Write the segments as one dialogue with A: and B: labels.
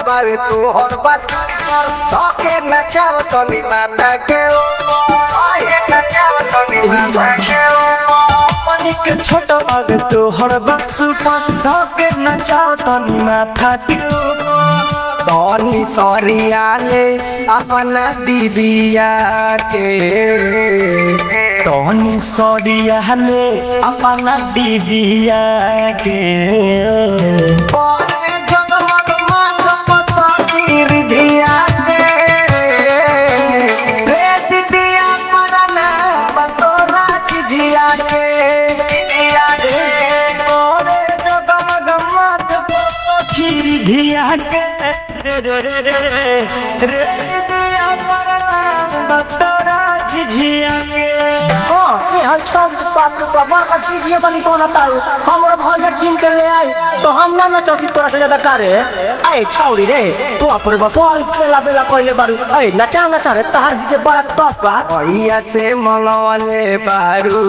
A: बावे तू हर बात धोके नचाव तनी माता के ओए नचाव तनी माता के
B: पानी के छोटा बावे तू हर बात धोके नचाव तनी माता के
A: तनी सरियाले अपन दीदिया के
B: तनी सरियाले अपन दीदिया के
A: बोले जगमग माथ पसंदीर दिया के रे दीदिया मरना बतोरा जिया के दिया के
B: बोले जगमग माथ पसंदीर दिया के रे रे रे रे रे दिया मरना बतोरा जिया के
C: का चीज ये बनी कौन आता हमारा भौजा कीन कर ले आए तो हम ना चौकी तोरा से ज्यादा करे आए छौरी रे तू अपन बपोल बेला बेला कहले बारू आए नचा रे तहार जे बड़ा टॉप बा
A: भैया से मलवाले बारू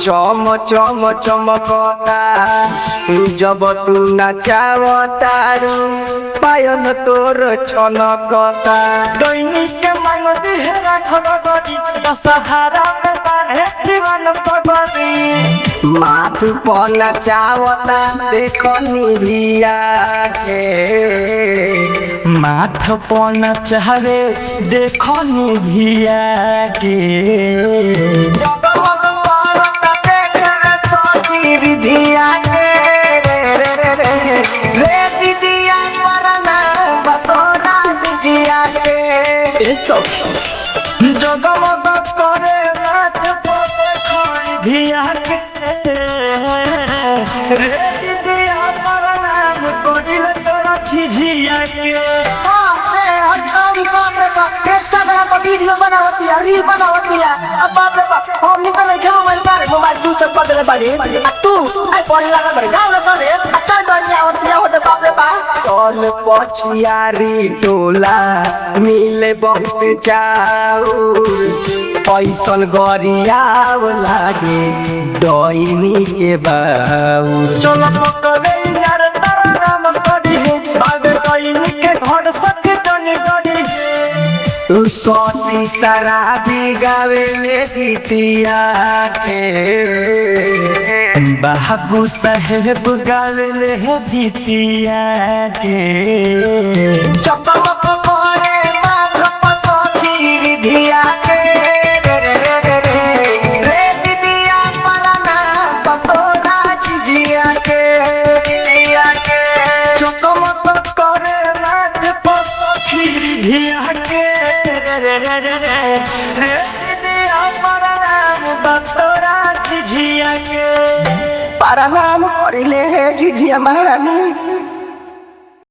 A: चम चम चमकता जब तू नचावतारू पायन तोर छनकता
B: दैनिक मांग दिहरा खबरी सहारा में बाहे जीवन पगरी
A: माथ पर नचावता देखो निभिया के
B: माथ पन चाहे देखो निभिया के
A: जगमग करता देख रे सखी विधिया के रे दीदिया मरना बतोरा जिया के
B: ए सब जगमग करे माथ पन धिया के रे दिया पर नाम कोडिल तोरा झिझिया के
C: इंस्टाग्राम पर वीडियो बनावती है रील बनावती है अब बाप रे बाप हम निकल के मोबाइल स्विच ऑफ कर देले बाड़ी तू आई पढ़े लगा बड़े गाँव ना करे अच्छा दुनिया होते बाप रे बाप
A: कौन पछियारी टोला मिले बहुत चाउर पैसन गरियाव लागे डैनी के बाउर
B: चलो पकड़े यार तारा नाम करी बाबे कहीं के घर सक जन करी
A: सोची शराबी गावेले गीतिया के
B: बाबू साहेब गावेले भीतिया के
A: चपमक करे माथ पसखी विधिया के रे दीदिया मरना बतोरा जिया के जिया के
B: चकमक करे नाथ पसखी धिया के रे दिया पर नाम बतोरा झिझिया के
A: प्रणाम करिले झिझिया महारानी